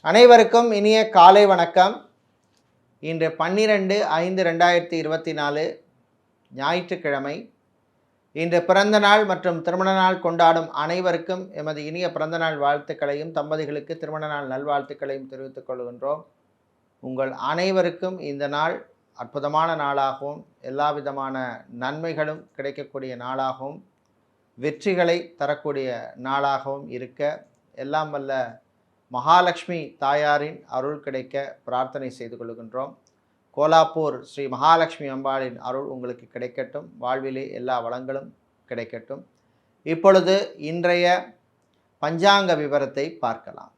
அனைவருக்கும் இனிய காலை வணக்கம். இன்று 12/5/2024 ஞாயிற்றுக்கிழமை. இன்று பிறந்த நாள் மற்றும் திருமண நாள் கொண்டாடும் அனைவருக்கும் எமது இனிய பிறந்தநாள் வாழ்த்துக்களையும் தம்பதிகளுக்கு திருமண நாள் நல்வாழ்த்துக்களையும் தெரிவித்துக் கொள்கின்றோம். உங்கள் அனைவருக்கும் இந்த நாள் அற்புதமான நாளாகவும் எல்லா விதமான நன்மைகளும் கிடைக்கக்கூடிய நாளாகவும் வெற்றிகளை தரக்கூடிய நாளாகவும் இருக்க எல்லாம் வல்ல மகாலட்சுமி தாயாரின் அருள் கிடைக்க பிரார்த்தனை செய்து கொள்கின்றோம். கோலாப்பூர் ஸ்ரீ மகாலட்சுமி அம்பாளின் அருள் உங்களுக்கு கிடைக்கட்டும். வாழ்விலே எல்லா வளங்களும் கிடைக்கட்டும். இப்பொழுது இன்றைய பஞ்சாங்க விவரத்தை பார்க்கலாம்.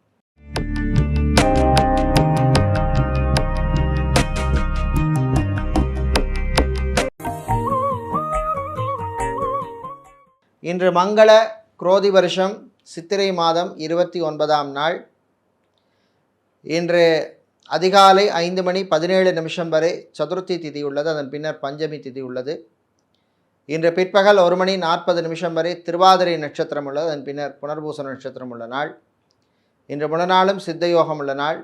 இன்று மங்கள குரோதி வருஷம் சித்திரை மாதம் 29ஆம் நாள். இன்று அதிகாலை 5:17 வரை சதுர்த்தி திதி உள்ளது. அதன் பின்னர் பஞ்சமி திதி உள்ளது. இன்று பிற்பகல் 1:40 வரை திருவாதிரை நட்சத்திரம் உள்ளது. அதன் பின்னர் புனர்பூச நட்சத்திரம் உள்ள நாள். இன்று முழநாளும் சித்தயோகம் உள்ள நாள்.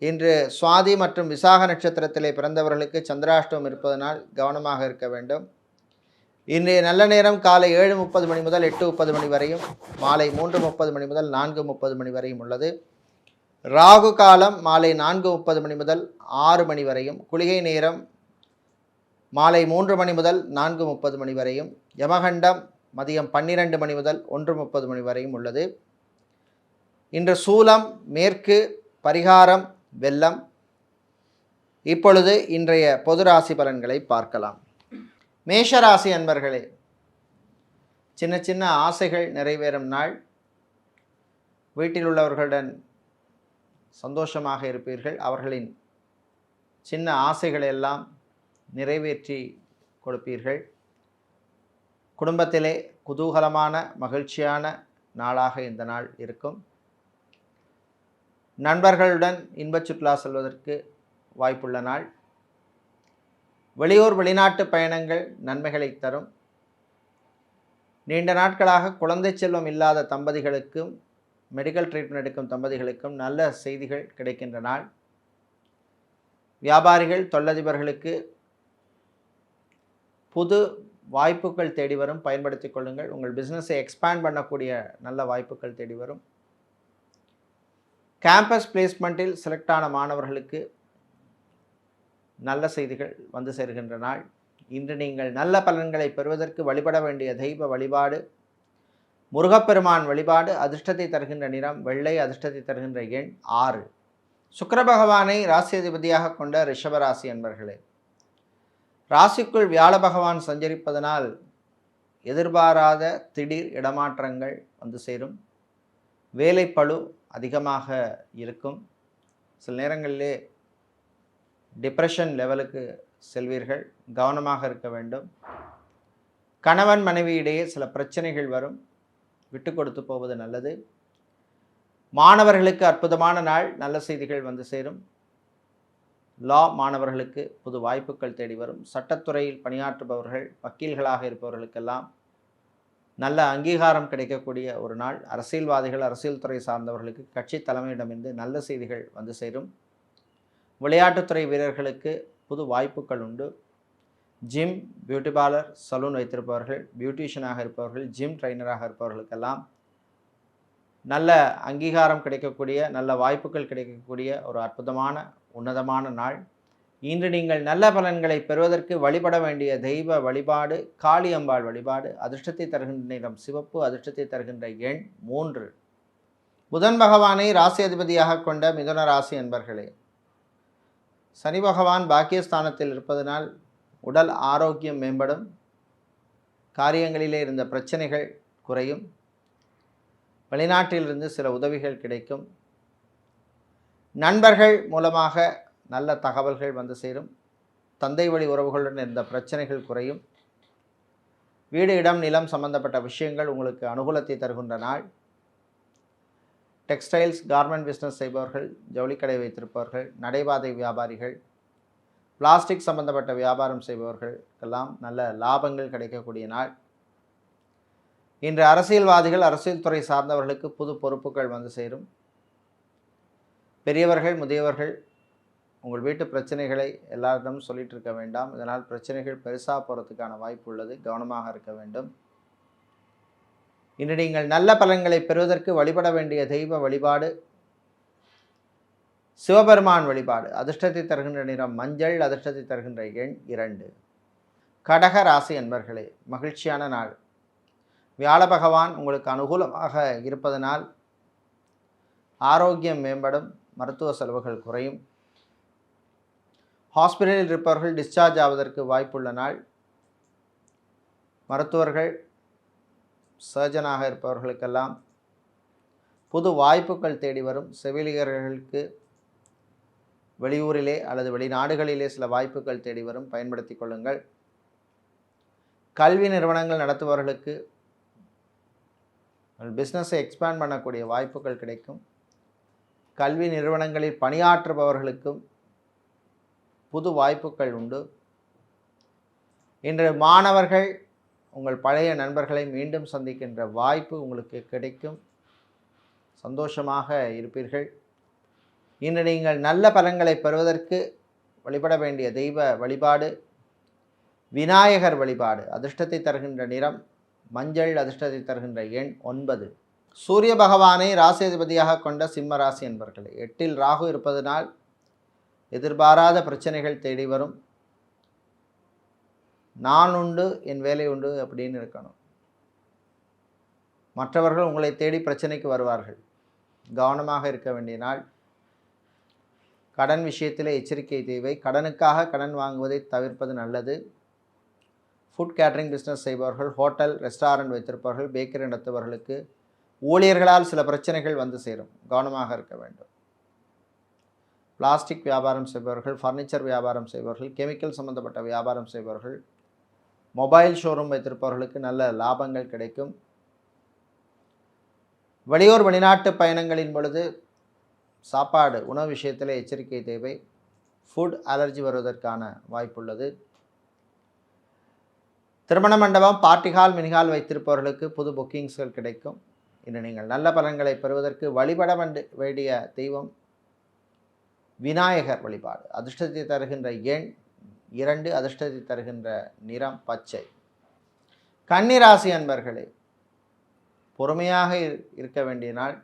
இன்று சுவாதி மற்றும் விசாக நட்சத்திரத்திலே பிறந்தவர்களுக்கு சந்திராஷ்டமம் இருப்பதனால் கவனமாக இருக்க வேண்டும். இன்றைய நல்ல நேரம் காலை 7:30 மணி முதல் 8:30 மணி வரையும், மாலை 3:30 மணி முதல் 4:30 மணி வரையும் உள்ளது. ராகு காலம் மாலை 4:30 மணி முதல் 6 மணி வரையும், குளிகை நேரம் மாலை 3 மணி முதல் 4:30 மணி வரையும், யமகண்டம் மதியம் 12 மணி முதல் 1:30 மணி வரையும் உள்ளது. இன்று சூலம் மேற்கு, பரிகாரம் வெள்ளம். இப்பொழுது இன்றைய பொது ராசி பலன்களை பார்க்கலாம். மேஷராசி அன்பர்களே, சின்ன சின்ன ஆசைகள் நிறைவேறும் நாள். வீட்டில் உள்ளவர்களுடன் சந்தோஷமாக இருப்பீர்கள். அவர்களின் சின்ன ஆசைகளை எல்லாம் நிறைவேற்றி கொடுப்பீர்கள். குடும்பத்திலே குதூகலமான மகிழ்ச்சியான நாளாக இந்த நாள் இருக்கும். நண்பர்களுடன் இன்பச் சுற்றுலா செல்வதற்கு வாய்ப்புள்ள நாள். வெளியூர் வெளிநாட்டு பயணங்கள் நன்மைகளை தரும். நீண்ட நாட்களாக குழந்தை செல்வம் இல்லாத தம்பதிகளுக்கும் மெடிக்கல் ட்ரீட்மெண்ட் எடுக்கும் தம்பதிகளுக்கும் நல்ல செய்திகள் கிடைக்கின்ற நாள். வியாபாரிகள் தொழிலதிபர்களுக்கு புது வாய்ப்புகள் தேடி வரும். பயன்படுத்திக் கொள்ளுங்கள். உங்கள் பிஸ்னஸை எக்ஸ்பேண்ட் பண்ணக்கூடிய நல்ல வாய்ப்புகள் தேடி வரும். கேம்பஸ் பிளேஸ்மெண்ட்டில் செலக்ட் ஆன மாணவர்களுக்கு நல்ல செய்திகள் வந்து சேர்கின்ற நாள். இன்று நீங்கள் நல்ல பலன்களை பெறுவதற்கு வழிபட வேண்டிய தெய்வ வழிபாடு முருகப்பெருமான் வழிபாடு. அதிர்ஷ்டத்தை தருகின்ற நிறம் வெள்ளை. அதிர்ஷ்டத்தை தருகின்ற எண் 6. சுக்கிர பகவானை ராசி அதிபதியாக கொண்ட ரிஷபராசி அன்பர்களே, ராசிக்குள் வியாழ பகவான் சஞ்சரிப்பதனால் எதிர்பாராத திடீர் இடமாற்றங்கள் வந்து சேரும். வேலைப்பளு அதிகமாக இருக்கும். சில நேரங்களிலே டிப்ரெஷன் லெவலுக்கு செல்வீர்கள். கவனமாக இருக்க வேண்டும். கணவன் மனைவியிடையே சில பிரச்சனைகள் வரும். விட்டு கொடுத்து போவது நல்லது. மாணவர்களுக்கு அற்புதமான நாள். நல்ல செய்திகள் வந்து சேரும். லா மாணவர்களுக்கு புது வாய்ப்புகள் தேடி வரும். சட்டத்துறையில் பணியாற்றுபவர்கள், வக்கீல்களாக இருப்பவர்களுக்கெல்லாம் நல்ல அங்கீகாரம் கிடைக்கக்கூடிய ஒரு நாள். அரசியல்வாதிகள், அரசியல் துறை சார்ந்தவர்களுக்கு கட்சி தலைமையிடமிருந்து நல்ல செய்திகள் வந்து சேரும். விளையாட்டுத்துறை வீரர்களுக்கு புது வாய்ப்புகள் உண்டு. ஜிம், பியூட்டி பார்லர், சலூன் வைத்திருப்பவர்கள், பியூட்டிஷியனாக இருப்பவர்கள், ஜிம் ட்ரைனராக இருப்பவர்களுக்கெல்லாம் நல்ல அங்கீகாரம் கிடைக்கக்கூடிய, நல்ல வாய்ப்புகள் கிடைக்கக்கூடிய ஒரு அற்புதமான உன்னதமான நாள். இன்று நீங்கள் நல்ல பலன்களை பெறுவதற்கு வழிபட வேண்டிய தெய்வ வழிபாடு காளியம்பாள் வழிபாடு. அதிர்ஷ்டத்தை தருகின்ற நிறம் சிவப்பு. அதிர்ஷ்டத்தை தருகின்ற எண் 3. புதன் பகவானை ராசி அதிபதியாக கொண்ட மிதுன ராசி அன்பர்களே, சனி பகவான் பாக்கியஸ்தானத்தில் இருப்பதனால் உடல் ஆரோக்கியம் மேம்படும். காரியங்களிலே இருந்த பிரச்சனைகள் குறையும். வெளிநாட்டிலிருந்து சில உதவிகள் கிடைக்கும். நண்பர்கள் மூலமாக நல்ல தகவல்கள் வந்து சேரும். தந்தை வழி உறவுகளுடன் இருந்த பிரச்சனைகள் குறையும். வீடு, இடம், நிலம் சம்பந்தப்பட்ட விஷயங்கள் உங்களுக்கு அனுகூலத்தை தருகின்ற நாள். டெக்ஸ்டைல்ஸ், கார்மெண்ட் பிஸ்னஸ் செய்பவர்கள், ஜவுளிக்கடை வைத்திருப்பவர்கள், நடைபாதை வியாபாரிகள், பிளாஸ்டிக் சம்பந்தப்பட்ட வியாபாரம் செய்பவர்களுக்கெல்லாம் நல்ல லாபங்கள் கிடைக்கக்கூடிய நாள். இன்று அரசியல்வாதிகள், அரசியல் துறை சார்ந்தவர்களுக்கு புது பொறுப்புகள் வந்து சேரும். பெரியவர்கள் முதியவர்கள் உங்கள் வீட்டு பிரச்சனைகளை எல்லாரிடமும் சொல்லிட்டு இருக்க வேண்டாம். இதனால் பிரச்சனைகள் பெருசாக போகிறதுக்கான வாய்ப்பு உள்ளது. கவனமாக இருக்க வேண்டும். இன்று நீங்கள் நல்ல பலன்களை பெறுவதற்கு வழிபட வேண்டிய தெய்வ வழிபாடு சிவபெருமான் வழிபாடு. அதிர்ஷ்டத்தை தருகின்ற நிறம் மஞ்சள். அதிர்ஷ்டத்தை தருகின்ற எண் 2. கடக ராசி அன்பர்களே, மகிழ்ச்சியான நாள். வியாழ பகவான் உங்களுக்கு அனுகூலமாக இருப்பதனால் ஆரோக்கியம் மேம்படும். மருத்துவ செலவுகள் குறையும். ஹாஸ்பிட்டலில் இருப்பவர்கள் டிஸ்சார்ஜ் ஆவதற்கு வாய்ப்புள்ள நாள். மருத்துவர்கள் சர்ஜனாக இருப்பவர்களுக்கெல்லாம் புது வாய்ப்புகள் தேடி வரும். செவிலியர்களுக்கு வெளியூரிலே அல்லது வெளிநாடுகளிலே சில வாய்ப்புகள் தேடி வரும். பயன்படுத்தி கொள்ளுங்கள். கல்வி நிறுவனங்கள் நடத்துபவர்களுக்கு பிஸ்னஸை எக்ஸ்பேண்ட் பண்ணக்கூடிய வாய்ப்புகள் கிடைக்கும். கல்வி நிறுவனங்களில் பணியாற்றுபவர்களுக்கும் புது வாய்ப்புகள் உண்டு. இன்று மாணவர்கள் உங்கள் பழைய நண்பர்களை மீண்டும் சந்திக்கின்ற வாய்ப்பு உங்களுக்கு கிடைக்கும். சந்தோஷமாக இருப்பீர்கள். இன்று நீங்கள் நல்ல பலன்களை பெறுவதற்கு வழிபட வேண்டிய தெய்வ வழிபாடு விநாயகர் வழிபாடு. அதிர்ஷ்டத்தை தருகின்ற நிறம் மஞ்சள். அதிர்ஷ்டத்தை தருகின்ற எண் 9. சூரிய பகவானை ராசியதிபதியாக கொண்ட சிம்ம ராசி என்பர்களே, 8இல் ராகு இருப்பதனால் எதிர்பாராத பிரச்சனைகள் தேடி வரும். நான் உண்டு என் வேலை உண்டு அப்படின்னு இருக்கணும். மற்றவர்கள் உங்களை தேடி பிரச்சனைக்கு வருவார்கள். கவனமாக இருக்க வேண்டிய நாள். கடன் விஷயத்தில் எச்சரிக்கை தேவை. கடனுக்காக கடன் வாங்குவதை தவிர்ப்பது நல்லது. ஃபுட் கேட்டரிங் பிஸ்னஸ் செய்பவர்கள், ஹோட்டல் ரெஸ்டாரண்ட் வைத்திருப்பவர்கள், பேக்கரி நடத்துபவர்களுக்கு ஊழியர்களால் சில பிரச்சனைகள் வந்து சேரும். கவனமாக இருக்க வேண்டும். பிளாஸ்டிக் வியாபாரம் செய்பவர்கள், ஃபர்னிச்சர் வியாபாரம் செய்பவர்கள், கெமிக்கல் சம்பந்தப்பட்ட வியாபாரம் செய்பவர்கள், மொபைல் ஷோரூம் வைத்திருப்பவர்களுக்கு நல்ல லாபங்கள் கிடைக்கும். வெளியூர் வெளிநாட்டு பயணங்களின் பொழுது சாப்பாடு உணவு விஷயத்தில் எச்சரிக்கை தேவை. ஃபுட் அலர்ஜி வருவதற்கான வாய்ப்புள்ளது. திருமண மண்டபம், பார்ட்டி ஹால், மினிஹால் வைத்திருப்பவர்களுக்கு புது புக்கிங்ஸ்கள் கிடைக்கும். இன்று நீங்கள் நல்ல பலன்களை பெறுவதற்கு வழிபட வேண்டிய தெய்வம் விநாயகர் வழிபாடு. அதிர்ஷ்டத்தை தருகின்ற எண் 2. அதிர்ஷ்டத்தை தருகின்ற நிறம் பச்சை. கன்னிராசி அன்பர்களே, பொறுமையாக இருக்க வேண்டிய நாள்.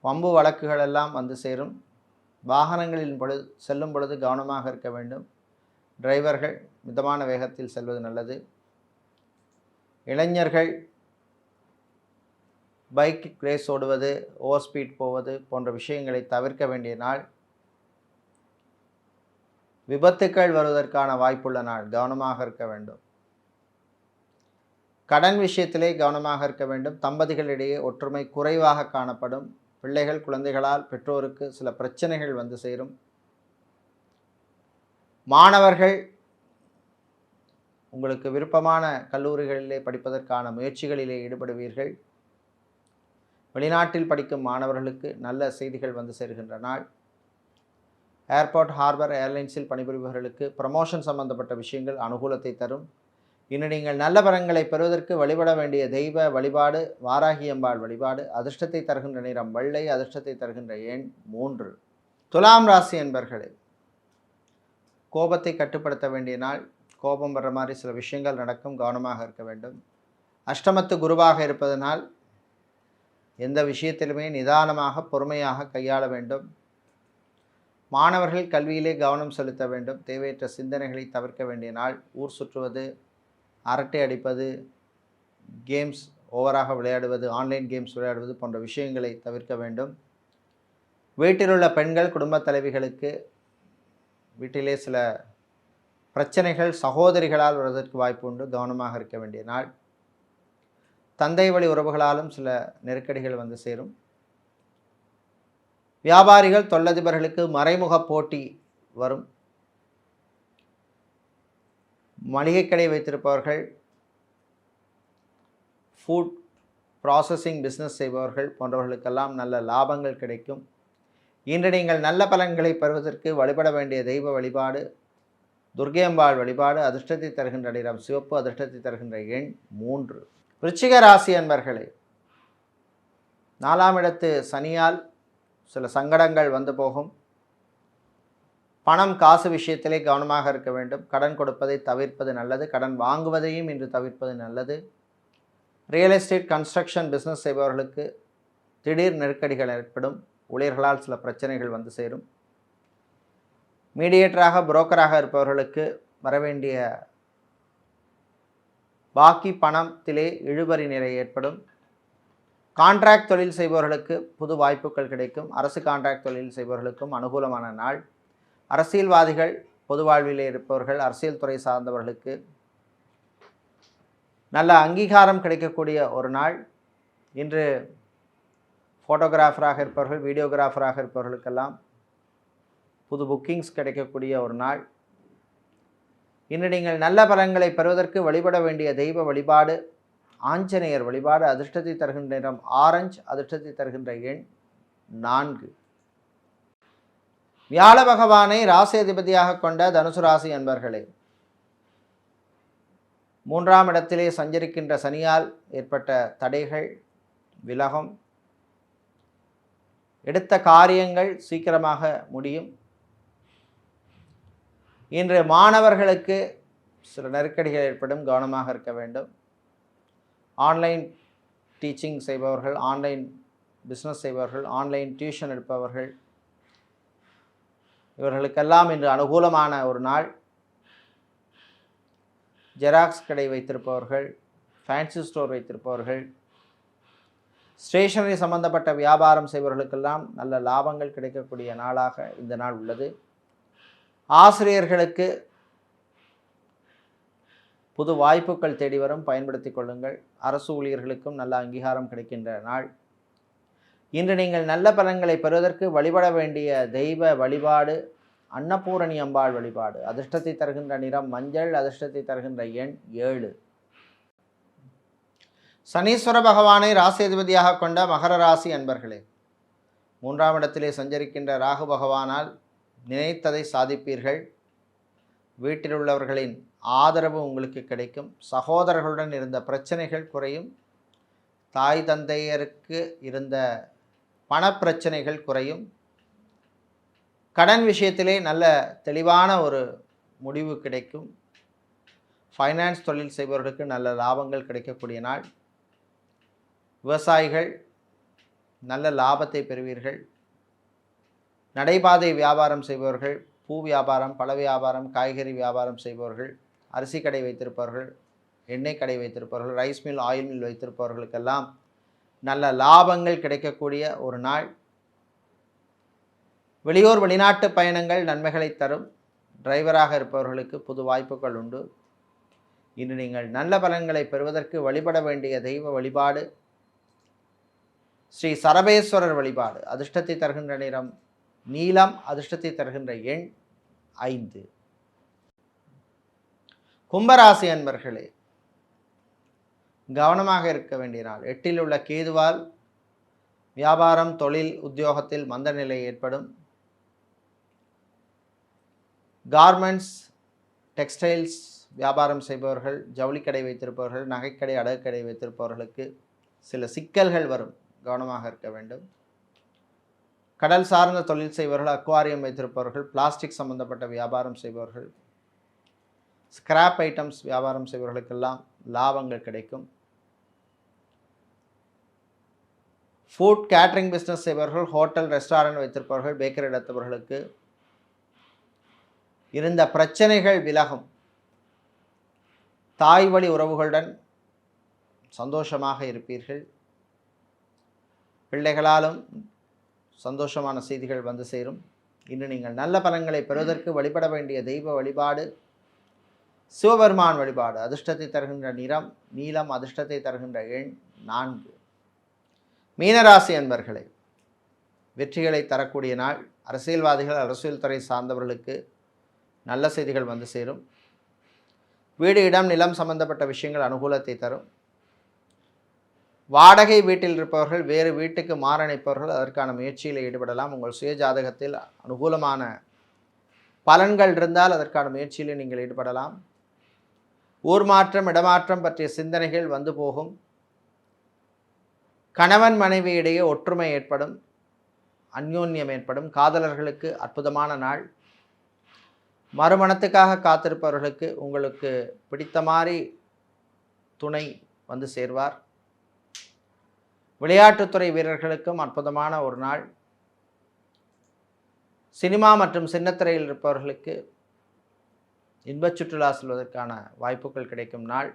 வம்பு வழக்குகள் எல்லாம் வந்து சேரும். வாகனங்களின் பொழுது செல்லும் பொழுது கவனமாக இருக்க வேண்டும். டிரைவர்கள் மிதமான வேகத்தில் செல்வது நல்லது. இளைஞர்கள் பைக் ரேஸ் ஓடுவது, ஓவர் ஸ்பீட் போவது போன்ற விஷயங்களை தவிர்க்க வேண்டிய நாள். விபத்துக்கள் வருவதற்கான வாய்ப்புள்ள நாள். கவனமாக இருக்க வேண்டும். கடன் விஷயத்திலே கவனமாக இருக்க வேண்டும். தம்பதிகளிடையே ஒற்றுமை குறைவாக காணப்படும். பிள்ளைகள் குழந்தைகளால் பெற்றோருக்கு சில பிரச்சனைகள் வந்து சேரும். மாணவர்கள் உங்களுக்கு விருப்பமான கல்லூரிகளிலே படிப்பதற்கான முயற்சிகளிலே ஈடுபடுவீர்கள். வெளிநாட்டில் படிக்கும் மாணவர்களுக்கு நல்ல செய்திகள் வந்து சேர்கின்ற நாள். ஏர்போர்ட், ஹார்பர், ஏர்லைன்ஸில் பணிபுரிபவர்களுக்கு ப்ரமோஷன் சம்பந்தப்பட்ட விஷயங்கள் அனுகூலத்தை தரும். இன்னும் நீங்கள் நல்ல பலன்களை பெறுவதற்கு வழிபட வேண்டிய தெய்வ வழிபாடு வாராகி அம்பாள் வழிபாடு. அதிர்ஷ்டத்தை தருகின்ற நிறம் வெள்ளை. அதிர்ஷ்டத்தை தருகின்ற எண் 3. துலாம் ராசி என்பர்களே, கோபத்தை கட்டுப்படுத்த வேண்டிய நாள். கோபம் வர்ற மாதிரி சில விஷயங்கள் நடக்கும். கவனமாக இருக்க வேண்டும். அஷ்டமத்து குருவாக இருப்பதனால் எந்த விஷயத்திலுமே நிதானமாக பொறுமையாக கையாள வேண்டும். மாணவர்கள் கல்வியிலே கவனம் செலுத்த வேண்டும். தேவையற்ற சிந்தனைகளை தவிர்க்க வேண்டிய நாள். ஊர் சுற்றுவது, அரட்டை அடிப்பது, கேம்ஸ் ஓவராக விளையாடுவது, ஆன்லைன் கேம்ஸ் விளையாடுவது போன்ற விஷயங்களை தவிர்க்க வேண்டும். வீட்டிலுள்ள பெண்கள் குடும்பத் தலைவிகளுக்கு வீட்டிலே சில பிரச்சனைகள் சகோதரிகளால் வருவதற்கு வாய்ப்பு உண்டு. கவனமாக இருக்க வேண்டிய நாள். தந்தை வழி உறவுகளாலும் சில நெருக்கடிகள் வந்து சேரும். வியாபாரிகள், தொழிலதிபர்களுக்கு மறைமுக போட்டி வரும். மளிகை கடை வைத்திருப்பவர்கள், ஃபுட் ப்ராசஸிங் பிஸ்னஸ் செய்பவர்கள் போன்றவர்களுக்கெல்லாம் நல்ல லாபங்கள் கிடைக்கும். இன்று நீங்கள் நல்ல பலன்களை பெறுவதற்கு வழிபட வேண்டிய தெய்வ வழிபாடு துர்க்கை அம்பாள் வழிபாடு. அதிர்ஷ்டத்தை தருகின்ற நிறம் சிவப்பு. அதிர்ஷ்டத்தை தருகின்ற எண் 3. விருச்சிக ராசி அன்பர்களே, 4ஆம் இடத்து சனியால் சில சங்கடங்கள் வந்து போகும். பணம் காசு விஷயத்திலே கவனமாக இருக்க வேண்டும். கடன் கொடுப்பதை தவிர்ப்பது நல்லது. கடன் வாங்குவதையும் இன்று தவிர்ப்பது நல்லது. ரியல் எஸ்டேட், கன்ஸ்ட்ரக்ஷன் பிஸ்னஸ் செய்பவர்களுக்கு திடீர் நெருக்கடிகள் ஏற்படும். ஊழியர்களால் சில பிரச்சனைகள் வந்து சேரும். மீடியேட்டராக, புரோக்கராக இருப்பவர்களுக்கு வரவேண்டிய பாக்கி பணத்திலே இழுபறி நிலை ஏற்படும். கான்ட்ராக்ட் தொழில் செய்பவர்களுக்கு புது வாய்ப்புகள் கிடைக்கும். அரசு கான்ட்ராக்ட் தொழில் செய்பவர்களுக்கும் அனுகூலமான நாள். அரசியல்வாதிகள், பொது வாழ்விலே இருப்பவர்கள், அரசியல் துறை சார்ந்தவர்களுக்கு நல்ல அங்கீகாரம் கிடைக்கக்கூடிய ஒரு நாள். இன்று ஃபோட்டோகிராஃபராக இருப்பவர்கள், வீடியோகிராஃபராக இருப்பவர்களுக்கெல்லாம் புது புக்கிங்ஸ் கிடைக்கக்கூடிய ஒரு நாள். இன்று நீங்கள் நல்ல பலன்களை பெறுவதற்கு வழிபட வேண்டிய தெய்வ வழிபாடு ஆஞ்சநேயர் வழிபாடு. அதிர்ஷ்டத்தை தருகின்ற நிறம் ஆரஞ்சு. அதிர்ஷ்டத்தை தருகின்ற எண் 4. வியாழ பகவானை ராசி அதிபதியாக கொண்ட தனுசு ராசி அன்பர்களே, 3ஆம் இடத்திலே சஞ்சரிக்கின்ற சனியால் ஏற்பட்ட தடைகள் விலகும். எடுத்த காரியங்கள் சீக்கிரமாக முடியும். இன்று மாணவர்களுக்கு சில நெருக்கடிகள் ஏற்படும், கவனமாக இருக்க வேண்டும். ஆன்லைன் டீச்சிங் செய்பவர்கள், ஆன்லைன் பிஸ்னஸ் செய்பவர்கள், ஆன்லைன் டியூஷன் எடுப்பவர்கள், இவர்களுக்கெல்லாம் இன்று அனுகூலமான ஒரு நாள். ஜெராக்ஸ் கடை வைத்திருப்பவர்கள், ஃபேன்சி ஸ்டோர் வைத்திருப்பவர்கள், ஸ்டேஷனரி சம்பந்தப்பட்ட வியாபாரம் செய்பவர்களுக்கெல்லாம் நல்ல லாபங்கள் கிடைக்கக்கூடிய நாளாக இந்த நாள் உள்ளது. ஆசிரியர்களுக்கு புது வாய்ப்புகள் தேடி வரும், பயன்படுத்தி கொள்ளுங்கள். அரசு ஊழியர்களுக்கும் நல்ல அங்கீகாரம் கிடைக்கின்ற நாள். இன்று நீங்கள் நல்ல பலன்களை பெறுவதற்கு வழிபட வேண்டிய தெய்வ வழிபாடு அன்னபூரணி அம்பாள் வழிபாடு. அதிர்ஷ்டத்தை தருகின்ற நிறம் மஞ்சள். அதிர்ஷ்டத்தை தருகின்ற எண் 7. சனீஸ்வர பகவானை ராசி அதிபதியாக கொண்ட மகர ராசி அன்பர்களே, 3ஆம் இடத்திலே சஞ்சரிக்கின்ற ராகு பகவானால் நினைத்ததை சாதிப்பீர்கள். வீட்டில் உள்ளவர்களின் ஆதரவு உங்களுக்கு கிடைக்கும். சகோதரர்களுடன் இருந்த பிரச்சனைகள் குறையும். தாய் தந்தையருக்கு இருந்த பணப்பிரச்சனைகள் குறையும். கடன் விஷயத்திலே நல்ல தெளிவான ஒரு முடிவு கிடைக்கும். ஃபைனான்ஸ் தொழில் செய்பவர்களுக்கு நல்ல லாபங்கள் கிடைக்கக்கூடிய நாள். விவசாயிகள் நல்ல லாபத்தை பெறுவீர்கள். நடைபாதை வியாபாரம் செய்பவர்கள், பூ வியாபாரம், பழ வியாபாரம், காய்கறி வியாபாரம் செய்பவர்கள், அரிசி கடை வைத்திருப்பவர்கள், எண்ணெய் கடை வைத்திருப்பவர்கள், ரைஸ் மில், ஆயில் மில் வைத்திருப்பவர்களுக்கெல்லாம் நல்ல லாபங்கள் கிடைக்கக்கூடிய ஒரு நாள். வெளியூர் வெளிநாட்டு பயணங்கள் நன்மைகளை தரும். டிரைவராக இருப்பவர்களுக்கு புது வாய்ப்புகள் உண்டு. இன்று நீங்கள் நல்ல பலன்களை பெறுவதற்கு வழிபட வேண்டிய தெய்வ வழிபாடு ஸ்ரீ சரபேஸ்வரர் வழிபாடு. அதிர்ஷ்டத்தை தருகின்ற நிறம் நீலம். அதிர்ஷ்டத்தை தருகின்ற எண் 5. கும்பராசி அன்பர்களே, கவனமாக இருக்க வேண்டிய நாள். 8இல் உள்ள கேதுவால் வியாபாரம், தொழில், உத்தியோகத்தில் மந்த நிலை ஏற்படும். கார்மெண்ட்ஸ், டெக்ஸ்டைல்ஸ் வியாபாரம் செய்பவர்கள், ஜவுளிக்கடை வைத்திருப்பவர்கள், நகைக்கடை, அடகுக்கடை வைத்திருப்பவர்களுக்கு சில சிக்கல்கள் வரும், கவனமாக இருக்க வேண்டும். கடல் சார்ந்த தொழில் செய்பவர்கள், அக்வாரியம் வைத்திருப்பவர்கள், பிளாஸ்டிக் சம்பந்தப்பட்ட வியாபாரம் செய்பவர்கள், ஸ்கிராப் ஐட்டம்ஸ் வியாபாரம் செய்பவர்களுக்கெல்லாம் லாபங்கள் கிடைக்கும். ஃபுட் கேட்ரிங் பிஸ்னஸ் செய்பவர்கள், ஹோட்டல், ரெஸ்டாரண்ட் வைத்திருப்பவர்கள், பேக்கரி நடத்துபவர்களுக்கு இருந்த பிரச்சனைகள் விலகும். தாய் வழி உறவுகளுடன் சந்தோஷமாக இருப்பீர்கள். பிள்ளைகளாலும் சந்தோஷமான செய்திகள் வந்து சேரும். இன்று நீங்கள் நல்ல பலன்களை பெறுவதற்கு வழிபட வேண்டிய தெய்வ வழிபாடு சிவபெருமான் வழிபாடு. அதிர்ஷ்டத்தை தருகின்ற நிறம் நீலம். அதிர்ஷ்டத்தை தருகின்ற எண் 4. மீனராசி அன்பர்களே, வெற்றிகளை தரக்கூடிய நாள். அரசியல்வாதிகள், அரசியல் துறை சார்ந்தவர்களுக்கு நல்ல செய்திகள் வந்து சேரும். வீடு, இடம், நிலம் சம்பந்தப்பட்ட விஷயங்கள் அனுகூலத்தை தரும். வாடகை வீட்டில் இருப்பவர்கள், வேறு வீட்டுக்கு மாற நினைப்பவர்கள் அதற்கான முயற்சியில் ஈடுபடலாம். உங்கள் சுய ஜாதகத்தில் அனுகூலமான பலன்கள் இருந்தால் அதற்கான முயற்சியில் நீங்கள் ஈடுபடலாம். ஊர் மாற்றம், இடமாற்றம் பற்றிய சிந்தனைகள் வந்து போகும். கணவன் மனைவி இடையே ஒற்றுமை ஏற்படும். அந்யோன்யம் ஏற்படும். காதலர்களுக்கு அற்புதமான நாள். மறுமணத்துக்காக காத்திருப்பவர்களுக்கு உங்களுக்கு பிடித்த மாதிரி துணை வந்து சேர்வார். விளையாட்டுத்துறை வீரர்களுக்கும் அற்புதமான ஒரு நாள். சினிமா மற்றும் சின்னத்திரையில் இருப்பவர்களுக்கு இன்பச் சுற்றுலா செல்வதற்கான வாய்ப்புகள் கிடைக்கும் நாள்.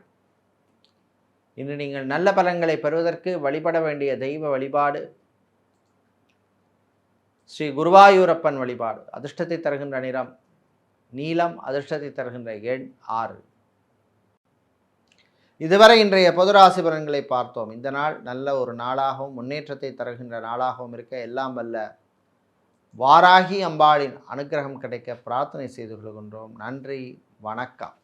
இன்று நீங்கள் நல்ல பலன்களை பெறுவதற்கு வழிபட வேண்டிய தெய்வ வழிபாடு ஸ்ரீ குருவாயூரப்பன் வழிபாடு. அதிர்ஷ்டத்தை தருகின்ற நிறம் நீலம். அதிர்ஷ்டத்தை தருகின்ற எண் 6. இதுவரை இன்றைய பொது ராசி பலன்களை பார்த்தோம். இந்த நாள் நல்ல ஒரு நாளாகவும் முன்னேற்றத்தை தருகின்ற நாளாகவும் இருக்க எல்லாம் வல்ல வாராகி அம்பாளின் அனுக்கிரகம் கிடைக்க பிரார்த்தனை செய்து கொள்கின்றோம். நன்றி, வணக்கம்.